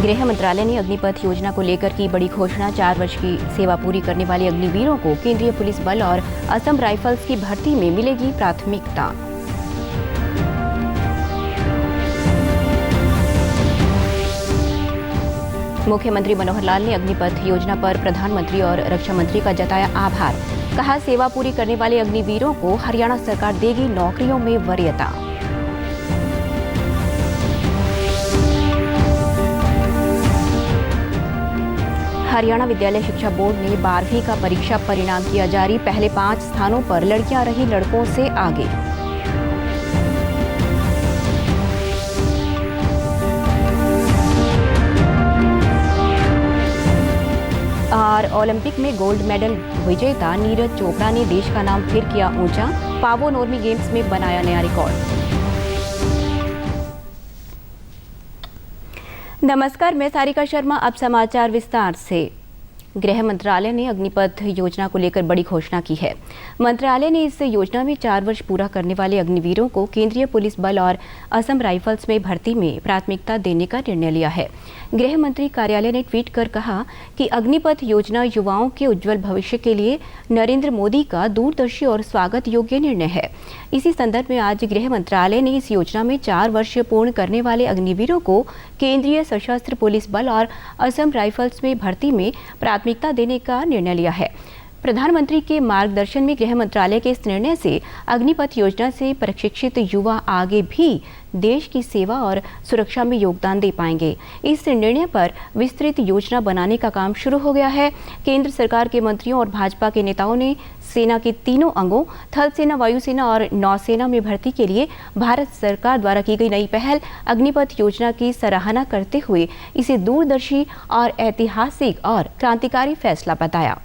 गृह मंत्रालय ने अग्निपथ योजना को लेकर की बड़ी घोषणा। 4 वर्ष की सेवा पूरी करने वाले अग्निवीरों को केंद्रीय पुलिस बल और असम राइफल्स की भर्ती में मिलेगी प्राथमिकता। मुख्यमंत्री मनोहर लाल ने अग्निपथ योजना पर प्रधानमंत्री और रक्षा मंत्री का जताया आभार। कहा, सेवा पूरी करने वाले अग्निवीरों को हरियाणा सरकार देगी नौकरियों में वरीयता। हरियाणा विद्यालय शिक्षा बोर्ड ने 12वीं का परीक्षा परिणाम किया जारी। पहले 5 स्थानों पर लड़कियां रही लड़कों से आगे। और ओलंपिक में गोल्ड मेडल विजेता नीरज चोपड़ा ने देश का नाम फिर किया ऊंचा। पावो नॉर्मी गेम्स में बनाया नया रिकॉर्ड। नमस्कार, मैं सारिका शर्मा। अब समाचार विस्तार से। गृह मंत्रालय ने अग्निपथ योजना को लेकर बड़ी घोषणा की है। मंत्रालय ने इस योजना में 4 वर्ष पूरा करने वाले अग्निवीरों को केंद्रीय पुलिस बल और असम राइफल्स में भर्ती में प्राथमिकता देने का निर्णय लिया है। गृह मंत्री कार्यालय ने ट्वीट कर कहा कि अग्निपथ योजना युवाओं के उज्जवल भविष्य के लिए नरेंद्र मोदी का दूरदर्शी और स्वागत योग्य निर्णय है। इसी संदर्भ में आज गृह मंत्रालय ने इस योजना में 4 वर्ष पूर्ण करने वाले अग्निवीरों को केंद्रीय सशस्त्र पुलिस बल और असम राइफल्स में भर्ती में प्राथमिकता देने का निर्णय लिया है। प्रधानमंत्री के मार्गदर्शन में गृह मंत्रालय के इस निर्णय से अग्निपथ योजना से प्रशिक्षित युवा आगे भी देश की सेवा और सुरक्षा में योगदान दे पाएंगे। इस निर्णय पर विस्तृत योजना बनाने का काम शुरू हो गया है। केंद्र सरकार के मंत्रियों और भाजपा के नेताओं ने सेना के तीनों अंगों थल सेना, वायुसेना और नौसेना में भर्ती के लिए भारत सरकार द्वारा की गई नई पहल अग्निपथ योजना की सराहना करते हुए इसे दूरदर्शी और ऐतिहासिक और क्रांतिकारी फैसला बताया।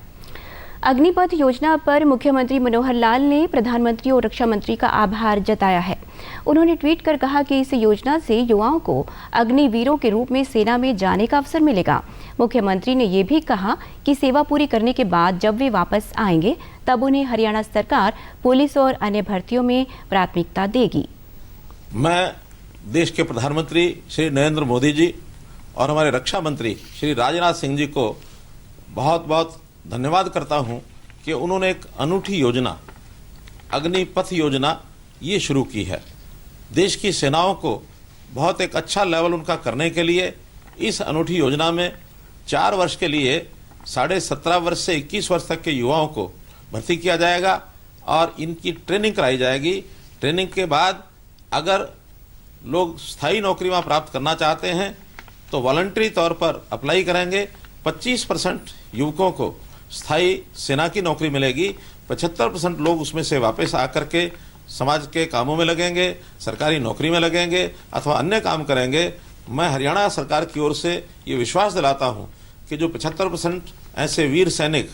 अग्निपथ योजना पर मुख्यमंत्री मनोहर लाल ने प्रधानमंत्री और रक्षा मंत्री का आभार जताया है। उन्होंने ट्वीट कर कहा कि इस योजना से युवाओं को अग्निवीरों के रूप में सेना में जाने का अवसर मिलेगा। मुख्यमंत्री ने ये भी कहा कि सेवा पूरी करने के बाद जब वे वापस आएंगे तब उन्हें हरियाणा सरकार पुलिस और अन्य भर्तियों में प्राथमिकता देगी। मैं देश के प्रधानमंत्री श्री नरेंद्र मोदी जी और हमारे रक्षा मंत्री श्री राजनाथ सिंह जी को बहुत बहुत धन्यवाद करता हूं कि उन्होंने एक अनूठी योजना अग्निपथ योजना ये शुरू की है। देश की सेनाओं को बहुत एक अच्छा लेवल उनका करने के लिए इस अनूठी योजना में 4 वर्ष के लिए 17.5 वर्ष से 21 वर्ष तक के युवाओं को भर्ती किया जाएगा और इनकी ट्रेनिंग कराई जाएगी। ट्रेनिंग के बाद अगर लोग स्थायी नौकरी वहाँ प्राप्त करना चाहते हैं तो वॉलंटरी तौर पर अप्लाई करेंगे। 25% युवकों को स्थायी सेना की नौकरी मिलेगी। 75% लोग उसमें से वापस आकर के समाज के कामों में लगेंगे, सरकारी नौकरी में लगेंगे अथवा अन्य काम करेंगे। मैं हरियाणा सरकार की ओर से ये विश्वास दिलाता हूँ कि जो 75% ऐसे वीर सैनिक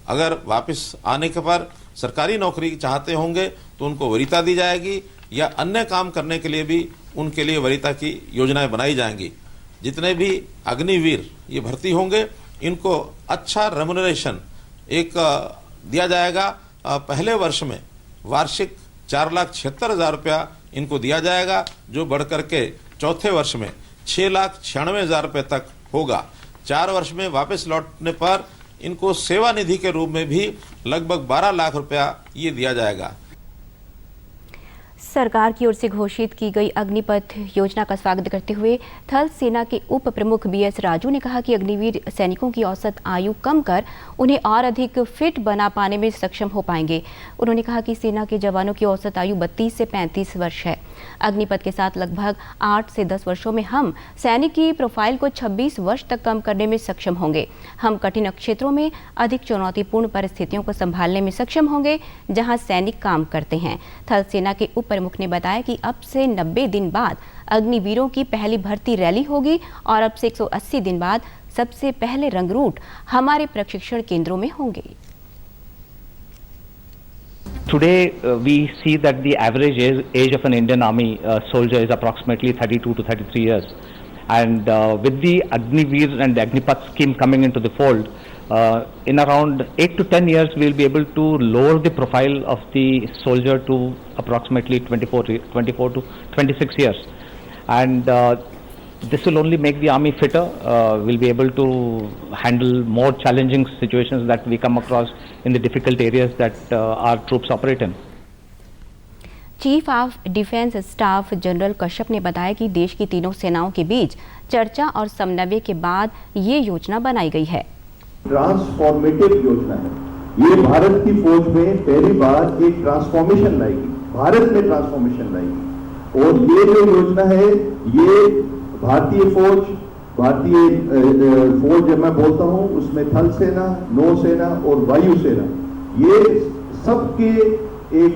अगर वापस आने के पर सरकारी नौकरी चाहते होंगे तो उनको वरीयता दी जाएगी या अन्य काम करने के लिए भी उनके लिए वरीयता की योजनाएं बनाई जाएंगी। जितने भी अग्निवीर ये भर्ती होंगे इनको अच्छा रेम्युनरेशन एक दिया जाएगा। पहले वर्ष में वार्षिक 4,76,000 रुपया इनको दिया जाएगा, जो बढ़ करके चौथे वर्ष में 6,96,000 रुपये तक होगा। 4 वर्ष में वापस लौटने पर इनको सेवा निधि के रूप में भी लगभग 12 लाख रुपया ये दिया जाएगा। सरकार की ओर से घोषित की गई अग्निपथ योजना का स्वागत करते हुए थल सेना के उप प्रमुख BS राजू ने कहा कि अग्निवीर सैनिकों की औसत आयु कम कर उन्हें और अधिक फिट बना पाने में सक्षम हो पाएंगे। उन्होंने कहा कि सेना के जवानों की औसत आयु 32 से 35 वर्ष है। अग्निपथ के साथ लगभग 8 से 10 वर्षों में हम सैनिक की प्रोफाइल को 26 वर्ष तक कम करने में सक्षम होंगे। हम कठिन क्षेत्रों में अधिक चुनौतीपूर्ण परिस्थितियों को संभालने में सक्षम होंगे जहां सैनिक काम करते हैं। थल सेना के उप प्रमुख ने बताया कि अब से 90 दिन बाद अग्निवीरों की पहली भर्ती रैली होगी और अब से 180 दिन बाद सबसे पहले रंग रूट हमारे प्रशिक्षण केंद्रों में होंगे। Today we see that the average age of an Indian Army soldier is approximately 32 to 33 years, and with the Agniveer and the Agnipath scheme coming into the fold, in around 8 to 10 years we will be able to lower the profile of the soldier to approximately 24 to 26 years, and This will only make the army fitter. We'll be able to handle more challenging situations that we come across in the difficult areas that our troops operate in. Chief of defence staff general Kashyap ने बताया कि देश की तीनों सेनाओं के बीच चर्चा और समन्वय के बाद ये योजना बनाई गई है। ट्रांसफॉर्मेटिव योजना है। ये भारत की फौज में पहली बार एक ट्रांसफॉर्मेशन लाएगी, भारत में ट्रांसफॉर्मेशन लाएगी। और ये जो योजना है, ये भारतीय फौज जब मैं बोलता हूं उसमें थल सेना, नौसेना और वायुसेना, ये सबके एक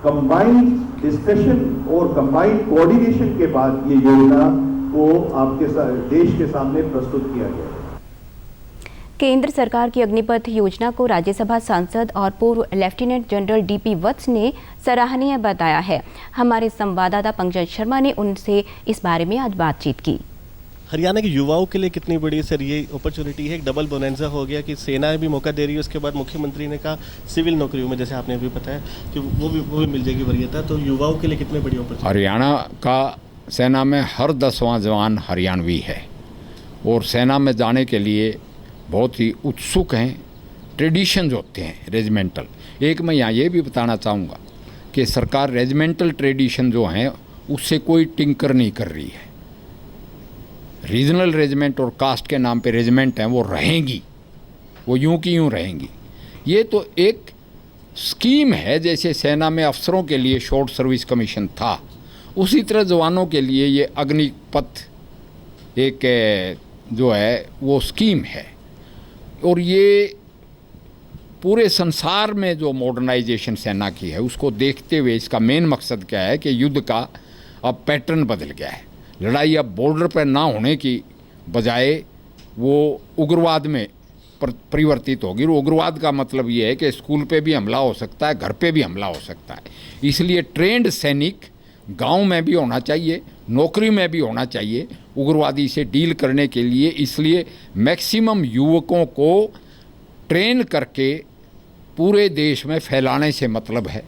कंबाइंड डिस्कशन और कंबाइंड कोऑर्डिनेशन के बाद ये योजना को आपके देश के सामने प्रस्तुत किया गया है। केंद्र सरकार की अग्निपथ योजना को राज्यसभा सांसद और पूर्व लेफ्टिनेंट जनरल डीपी वत्स ने सराहनीय बताया है। हमारे संवाददाता पंकज शर्मा ने उनसे इस बारे में आज बातचीत की। हरियाणा के युवाओं के लिए कितनी बड़ी सर ये अपॉर्चुनिटी है, एक डबल बोनेंजा हो गया कि सेना भी मौका दे रही है, उसके बाद मुख्यमंत्री ने कहा सिविल नौकरियों में जैसे आपने अभी बताया कि वो भी मिल जाएगी वरीयता, तो युवाओं के लिए कितनी बड़ी अपॉर्चुनिटी। हरियाणा का सेना में हर 10वां जवान हरियाणवी है और सेना में जाने के लिए बहुत ही उत्सुक हैं। ट्रेडिशन जो होते हैं रेजिमेंटल, एक मैं यहाँ ये भी बताना चाहूँगा कि सरकार रेजिमेंटल ट्रेडिशन जो हैं उससे कोई टिंकर नहीं कर रही है। रीजनल रेजिमेंट और कास्ट के नाम पे रेजिमेंट हैं वो रहेंगी, वो यूं की यूं रहेंगी। ये तो एक स्कीम है, जैसे सेना में अफसरों के लिए शॉर्ट सर्विस कमीशन था, उसी तरह जवानों के लिए ये अग्निपथ एक जो है वो स्कीम है। और ये पूरे संसार में जो मॉडर्नाइजेशन सेना की है उसको देखते हुए इसका मेन मकसद क्या है कि युद्ध का अब पैटर्न बदल गया है। लड़ाई अब बॉर्डर पर ना होने की बजाय वो उग्रवाद में परिवर्तित होगी। उग्रवाद का मतलब ये है कि स्कूल पे भी हमला हो सकता है, घर पे भी हमला हो सकता है। इसलिए ट्रेंड सैनिक गांव में भी होना चाहिए, नौकरी में भी होना चाहिए उग्रवादी से डील करने के लिए। इसलिए मैक्सिमम युवकों को ट्रेन करके पूरे देश में फैलाने से मतलब है।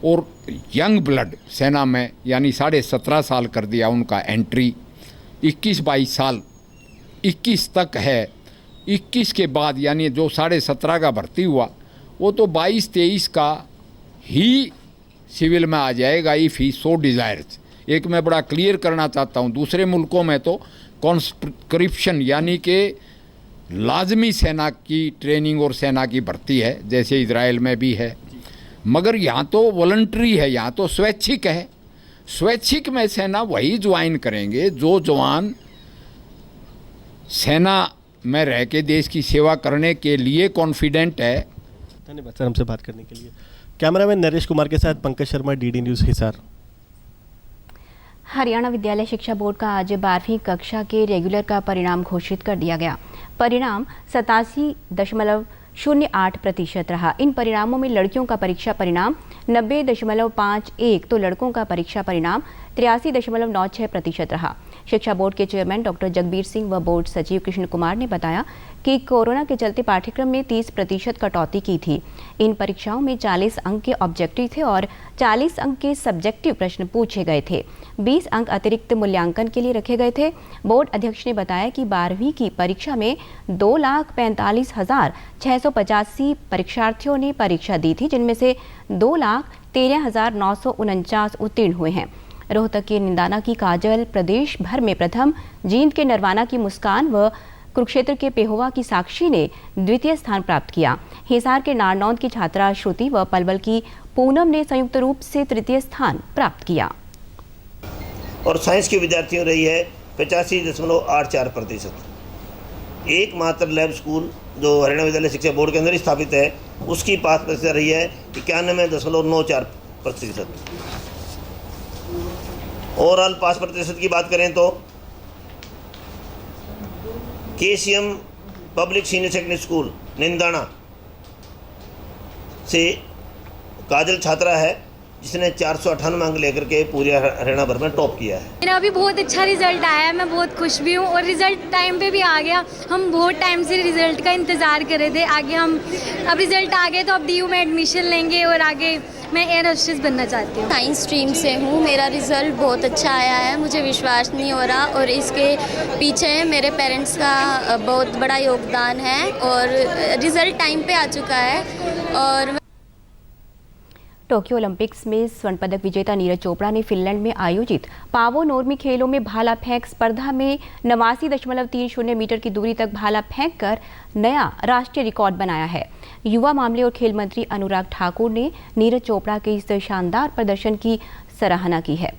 और यंग ब्लड सेना में यानी 17.5 साल कर दिया उनका एंट्री, 21-22 साल 21 तक है। 21 के बाद यानी जो 17.5 का भर्ती हुआ वो तो 22-23 का ही सिविल में आ जाएगा इफ़ ही सो डिज़ायर्स। एक मैं बड़ा क्लियर करना चाहता हूँ, दूसरे मुल्कों में तो कॉन्स्क्रिप्शन यानी कि लाजमी सेना की ट्रेनिंग और सेना की भर्ती है, जैसे इजराइल में भी है, मगर यहाँ तो वॉलंटरी है, यहाँ तो स्वैच्छिक है। स्वैच्छिक में सेना वही ज्वाइन करेंगे जो जवान सेना में रह के देश की सेवा करने के लिए कॉन्फिडेंट है। धन्यवाद सर हमसे बात करने के लिए। कैमरामैन नरेश कुमार के साथ पंकज शर्मा, डीडी न्यूज़ हिसार। हरियाणा विद्यालय शिक्षा बोर्ड का आज 12वीं कक्षा के रेगुलर का परिणाम घोषित कर दिया गया। परिणाम 87.08% रहा। इन परिणामों में लड़कियों का परीक्षा परिणाम 90.51 तो लड़कों का परीक्षा परिणाम 83.96% रहा। शिक्षा बोर्ड के चेयरमैन डॉक्टर जगबीर सिंह व बोर्ड सचिव कृष्ण कुमार ने बताया कि कोरोना के चलते पाठ्यक्रम में 30% कटौती की थी। इन परीक्षाओं में 40 अंक के ऑब्जेक्टिव थे और 40 अंक के सब्जेक्टिव प्रश्न पूछे गए थे। 20 अंक अतिरिक्त मूल्यांकन के लिए रखे गए थे। बोर्ड अध्यक्ष ने बताया कि 12वीं की परीक्षा में 2,45,685 परीक्षार्थियों ने परीक्षा दी थी, जिनमें से 2,13,949 उत्तीर्ण हुए हैं। रोहतक के निंदाना की काजल प्रदेश भर में प्रथम, जींद के नरवाना की मुस्कान व कुरुक्षेत्र के पेहोवा की साक्षी ने द्वितीय स्थान प्राप्त किया। हिसार के नारनौंद की छात्रा श्रुति व पलवल की पूनम ने संयुक्त रूप से तृतीय स्थान प्राप्त किया। और साइंस के विद्यार्थियों रही है 85.84%। एकमात्र लैब स्कूल जो हरियाणा विद्यालय शिक्षा बोर्ड के अंदर ही स्थापित है उसकी पास प्रतिशत रही है 91.94%। ओवरऑल पास प्रतिशत की बात करें तो KCM public senior secondary school Nindana से काजल छात्रा है जिसने 498 अंक लेकर के पूरे हरियाणा भर में टॉप किया है। मेरा अभी बहुत अच्छा रिजल्ट आया है, मैं बहुत खुश भी हूँ और रिजल्ट टाइम पे भी आ गया। हम बहुत टाइम से रिजल्ट का इंतज़ार कर रहे थे। आगे हम अब रिजल्ट आ गए तो अब डीयू में एडमिशन लेंगे और आगे मैं एयर होस्टेस बनना चाहती हूँ। साइंस स्ट्रीम से हूँ। मेरा रिज़ल्ट बहुत अच्छा आया है, मुझे विश्वास नहीं हो रहा और इसके पीछे मेरे पेरेंट्स का बहुत बड़ा योगदान है और रिज़ल्ट टाइम पे आ चुका है। और टोक्यो ओलंपिक्स में स्वर्ण पदक विजेता नीरज चोपड़ा ने फिनलैंड में आयोजित पावो नोर्मी खेलों में भाला फेंक स्पर्धा में 89.30 मीटर की दूरी तक भाला फेंक कर नया राष्ट्रीय रिकॉर्ड बनाया है। युवा मामले और खेल मंत्री अनुराग ठाकुर ने नीरज चोपड़ा के इस शानदार प्रदर्शन की सराहना की है।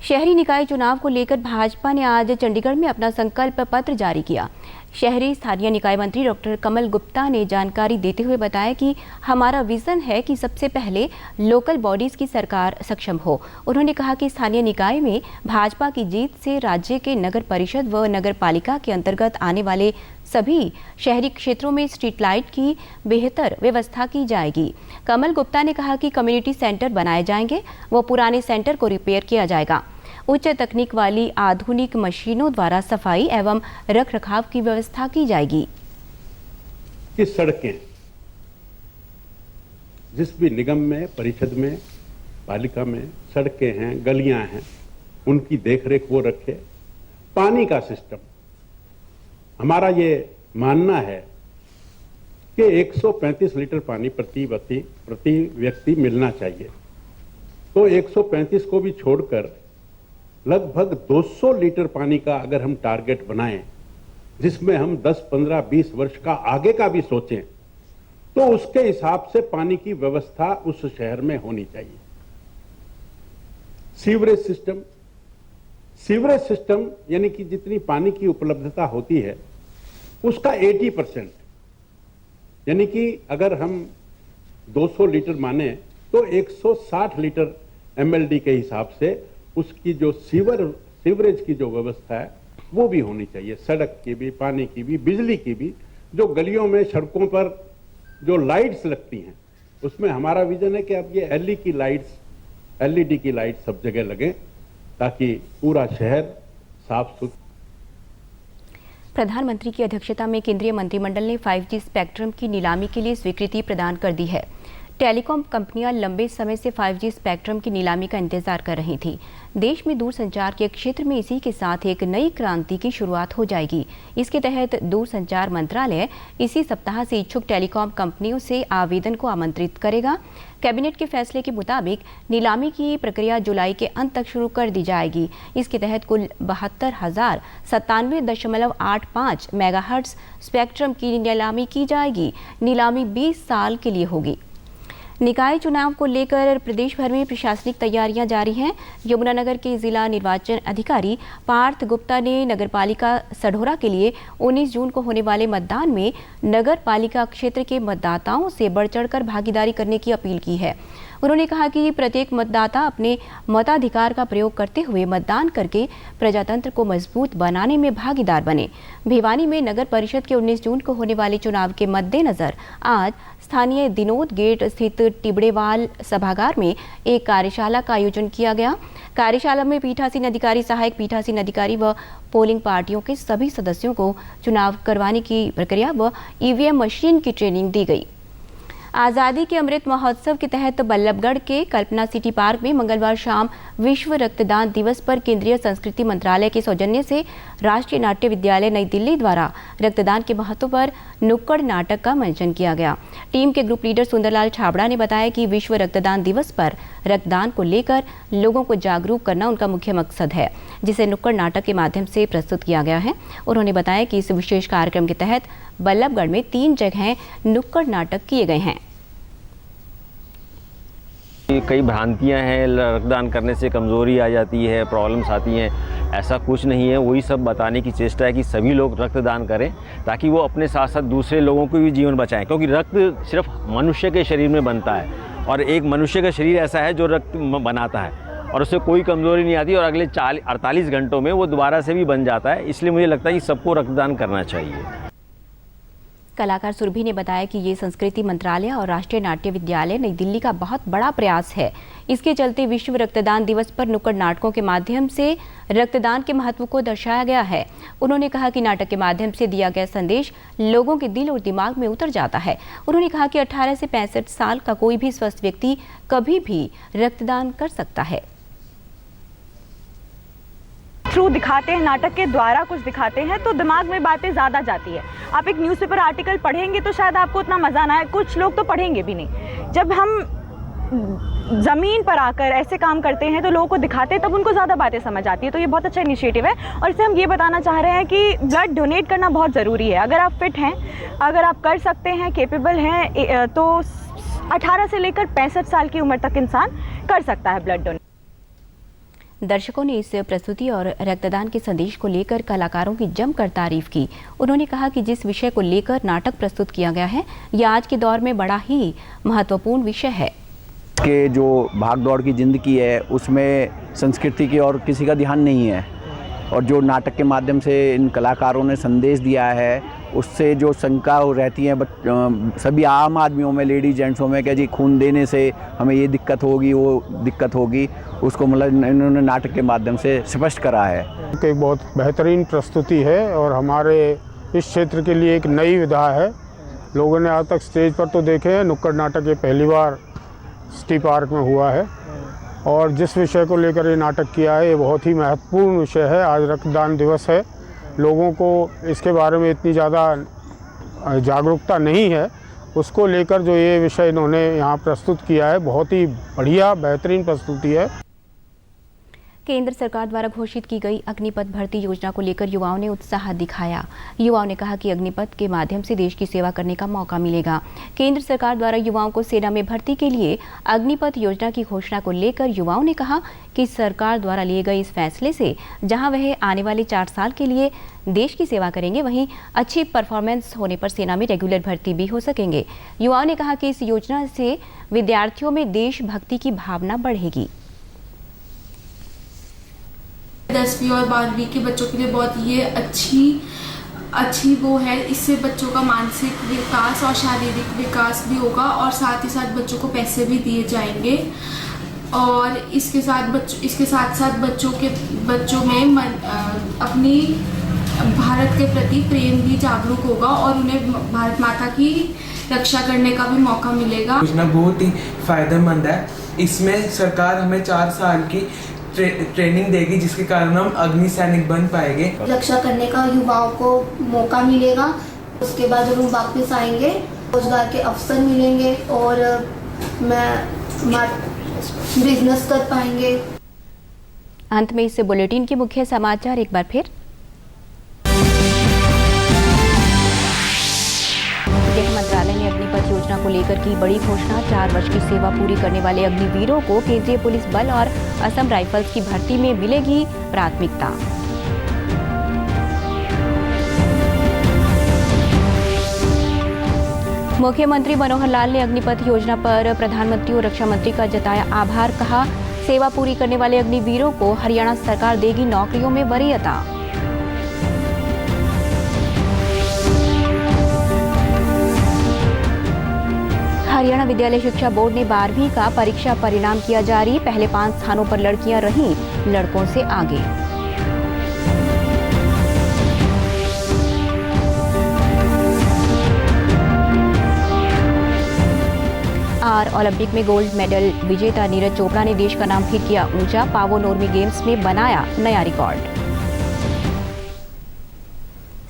शहरी निकाय चुनाव को लेकर भाजपा ने आज चंडीगढ़ में अपना संकल्प पत्र जारी किया। शहरी स्थानीय निकाय मंत्री डॉक्टर कमल गुप्ता ने जानकारी देते हुए बताया कि हमारा विजन है कि सबसे पहले लोकल बॉडीज की सरकार सक्षम हो। उन्होंने कहा कि स्थानीय निकाय में भाजपा की जीत से राज्य के नगर परिषद व नगर पालिका के अंतर्गत आने वाले सभी शहरी क्षेत्रों में स्ट्रीट लाइट की बेहतर व्यवस्था की जाएगी। कमल गुप्ता ने कहा कि कम्युनिटी सेंटर बनाए जाएंगे व पुराने सेंटर को रिपेयर किया जाएगा। उच्च तकनीक वाली आधुनिक मशीनों द्वारा सफाई एवं रखरखाव की व्यवस्था की जाएगी। कि सड़कें जिस भी निगम में, परिषद में, पालिका में सड़कें हैं, गलियां हैं, उनकी देखरेख वो रखे। पानी का सिस्टम, हमारा ये मानना है कि 135 लीटर पानी प्रति व्यक्ति मिलना चाहिए। तो 135 को भी छोड़कर लगभग 200 लीटर पानी का अगर हम टारगेट बनाएं, जिसमें हम 10, 15, 20 वर्ष का आगे का भी सोचें, तो उसके हिसाब से पानी की व्यवस्था उस शहर में होनी चाहिए। सीवरेज सिस्टम यानी कि जितनी पानी की उपलब्धता होती है उसका 80%, यानी कि अगर हम 200 लीटर माने तो 160 लीटर MLD के हिसाब से उसकी जो सीवरेज की जो व्यवस्था है वो भी होनी चाहिए। सड़क की भी, पानी की भी, बिजली की भी। जो गलियों में, सड़कों पर जो लाइट्स लगती हैं उसमें हमारा विजन है कि अब ये LED की लाइट्स सब जगह लगे ताकि पूरा शहर साफ सुथरा। प्रधानमंत्री की अध्यक्षता में केंद्रीय मंत्रिमंडल ने 5G स्पेक्ट्रम की नीलामी के लिए स्वीकृति प्रदान कर दी है। टेलीकॉम कंपनियां लंबे समय से 5G स्पेक्ट्रम की नीलामी का इंतजार कर रही थी। देश में दूरसंचार के क्षेत्र में इसी के साथ एक नई क्रांति की शुरुआत हो जाएगी। इसके तहत दूरसंचार मंत्रालय इसी सप्ताह से इच्छुक टेलीकॉम कंपनियों से आवेदन को आमंत्रित करेगा। कैबिनेट के फैसले के मुताबिक नीलामी की प्रक्रिया जुलाई के अंत तक शुरू कर दी जाएगी। इसके तहत कुल 72,097.85 मेगाहर्ट्ज स्पेक्ट्रम की नीलामी की जाएगी। नीलामी 20 साल के लिए होगी। निकाय चुनाव को लेकर प्रदेश भर में प्रशासनिक तैयारियां जारी हैं। यमुनानगर के जिला निर्वाचन अधिकारी पार्थ गुप्ता ने नगरपालिका सढौरा के लिए 19 जून को होने वाले मतदान में नगर पालिका क्षेत्र के मतदाताओं से बढ़ चढ़कर भागीदारी करने की अपील की है। उन्होंने कहा कि प्रत्येक मतदाता अपने मताधिकार का प्रयोग करते हुए मतदान करके प्रजातंत्र को मजबूत बनाने में भागीदार बने। भिवानी में नगर परिषद के 19 जून को होने वाले चुनाव के मद्देनजर आज स्थानीय दिनोद गेट स्थित टिबड़ेवाल सभागार में एक कार्यशाला का आयोजन किया गया। कार्यशाला में पीठासीन अधिकारी, सहायक पीठासीन अधिकारी व पोलिंग पार्टियों के सभी सदस्यों को चुनाव करवाने की प्रक्रिया व EVM मशीन की ट्रेनिंग दी गई। आज़ादी के अमृत महोत्सव के तहत बल्लभगढ़ के कल्पना सिटी पार्क में मंगलवार शाम विश्व रक्तदान दिवस पर केंद्रीय संस्कृति मंत्रालय के सौजन्य से राष्ट्रीय नाट्य विद्यालय नई दिल्ली द्वारा रक्तदान के महत्व पर नुक्कड़ नाटक का मंचन किया गया। टीम के ग्रुप लीडर सुंदरलाल छाबड़ा ने बताया कि विश्व रक्तदान दिवस पर रक्तदान को लेकर लोगों को जागरूक करना उनका मुख्य मकसद है, जिसे नुक्कड़ नाटक के माध्यम से प्रस्तुत किया गया है। उन्होंने बताया कि इस विशेष कार्यक्रम के तहत बल्लभगढ़ में 3 जगह नुक्कड़ नाटक किए गए हैं। कई भ्रांतियां हैं, रक्तदान करने से कमज़ोरी आ जाती है, प्रॉब्लम्स आती हैं। ऐसा कुछ नहीं है। वही सब बताने की चेष्टा है कि सभी लोग रक्तदान करें ताकि वो अपने साथ साथ दूसरे लोगों को भी जीवन बचाएं, क्योंकि रक्त सिर्फ मनुष्य के शरीर में बनता है और एक मनुष्य का शरीर ऐसा है जो रक्त बनाता है और उससे कोई कमज़ोरी नहीं आती और अगले 48 घंटों में वो दोबारा से भी बन जाता है। इसलिए मुझे लगता है कि सबको रक्तदान करना चाहिए। कलाकार सुरभि ने बताया कि ये संस्कृति मंत्रालय और राष्ट्रीय नाट्य विद्यालय नई दिल्ली का बहुत बड़ा प्रयास है। इसके चलते विश्व रक्तदान दिवस पर नुक्कड़ नाटकों के माध्यम से रक्तदान के महत्व को दर्शाया गया है। उन्होंने कहा कि नाटक के माध्यम से दिया गया संदेश लोगों के दिल और दिमाग में उतर जाता है। उन्होंने कहा कि 18 से 65 साल का कोई भी स्वस्थ व्यक्ति कभी भी रक्तदान कर सकता है। थ्रू दिखाते हैं, नाटक के द्वारा कुछ दिखाते हैं तो दिमाग में बातें ज़्यादा जाती है। आप एक न्यूज़पेपर आर्टिकल पढ़ेंगे तो शायद आपको उतना मज़ा ना आए, कुछ लोग तो पढ़ेंगे भी नहीं। जब हम ज़मीन पर आकर ऐसे काम करते हैं तो लोगों को दिखाते हैं, तब उनको ज़्यादा बातें समझ आती है। तो ये बहुत अच्छा इनिशिएटिव है और इससे हम ये बताना चाह रहे हैं कि ब्लड डोनेट करना बहुत ज़रूरी है। अगर आप फिट हैं, अगर आप कर सकते हैं, केपेबल हैं, तो 18 से लेकर 65 साल की उम्र तक इंसान कर सकता है ब्लड डोनेट। दर्शकों ने इस प्रस्तुति और रक्तदान के संदेश को लेकर कलाकारों की जमकर तारीफ की। उन्होंने कहा कि जिस विषय को लेकर नाटक प्रस्तुत किया गया है, यह आज के दौर में बड़ा ही महत्वपूर्ण विषय है। के जो भागदौड़ की ज़िंदगी है उसमें संस्कृति की और किसी का ध्यान नहीं है, और जो नाटक के माध्यम से इन कलाकारों ने संदेश दिया है उससे जो शंका रहती है सभी आम आदमियों में, लेडीज जेंट्सों में, कि जी खून देने से हमें ये दिक्कत होगी, वो दिक्कत होगी, उसको मतलब इन्होंने नाटक के माध्यम से स्पष्ट करा है। एक बहुत बेहतरीन प्रस्तुति है और हमारे इस क्षेत्र के लिए एक नई विधा है। लोगों ने आज तक स्टेज पर तो देखे हैं, नुक्कड़ नाटक ये पहली बार सिटी पार्क में हुआ है और जिस विषय को लेकर ये नाटक किया है ये बहुत ही महत्वपूर्ण विषय है। आज रक्तदान दिवस है, लोगों को इसके बारे में इतनी ज़्यादा जागरूकता नहीं है, उसको लेकर जो ये विषय इन्होंने यहाँ प्रस्तुत किया है बहुत ही बढ़िया बेहतरीन प्रस्तुति है। केंद्र सरकार द्वारा घोषित की गई अग्निपथ भर्ती योजना को लेकर युवाओं ने उत्साह दिखाया। युवाओं ने कहा कि अग्निपथ के माध्यम से देश की सेवा करने का मौका मिलेगा। केंद्र सरकार द्वारा युवाओं को सेना में भर्ती के लिए अग्निपथ योजना की घोषणा को लेकर युवाओं ने कहा कि सरकार द्वारा लिए गए इस फैसले से जहां वह आने वाले 4 साल के लिए देश की सेवा करेंगे, वहीं अच्छी परफॉर्मेंस होने पर सेना में रेगुलर भर्ती भी हो सकेंगे। युवाओं ने कहा कि इस योजना से विद्यार्थियों में देशभक्ति की भावना बढ़ेगी। 10वीं और 12वीं के बच्चों के लिए बहुत ये अच्छी वो है। इससे बच्चों का मानसिक विकास और शारीरिक विकास भी होगा और साथ ही साथ बच्चों को पैसे भी दिए जाएंगे और इसके साथ साथ बच्चों में अपनी भारत के प्रति प्रेम भी जागरूक होगा और उन्हें भारत माता की रक्षा करने का भी मौका मिलेगा। योजना बहुत ही फायदेमंद है। इसमें सरकार हमें 4 साल की ट्रेनिंग देगी जिसके कारण हम अग्नि सैनिक बन पाएंगे। रक्षा करने का युवाओं को मौका मिलेगा, उसके बाद जब हम वापस आएंगे रोजगार के अवसर मिलेंगे और बिजनेस कर पाएंगे। अंत में इस बुलेटिन के मुख्य समाचार एक बार फिर। गृह मंत्रालय ने अग्निपथ योजना को लेकर की बड़ी घोषणा। 4 वर्ष की सेवा पूरी करने वाले अग्निवीरों को केंद्रीय पुलिस बल और असम राइफल्स की भर्ती में मिलेगी प्राथमिकता। मुख्यमंत्री मनोहर लाल ने अग्निपथ योजना पर प्रधानमंत्री और रक्षा मंत्री का जताया आभार। कहा, सेवा पूरी करने वाले अग्निवीरों को हरियाणा सरकार देगी नौकरियों में वरीयता। हरियाणा विद्यालय शिक्षा बोर्ड ने 12वीं का परीक्षा परिणाम किया जारी। पहले 5 स्थानों पर लड़कियां रहीं लड़कों से आगे। और ओलंपिक में गोल्ड मेडल विजेता नीरज चोपड़ा ने देश का नाम फिर किया ऊंचा। पावो नोर्मी गेम्स में बनाया नया रिकॉर्ड।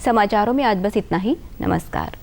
समाचारों में आज बस इतना ही। नमस्कार।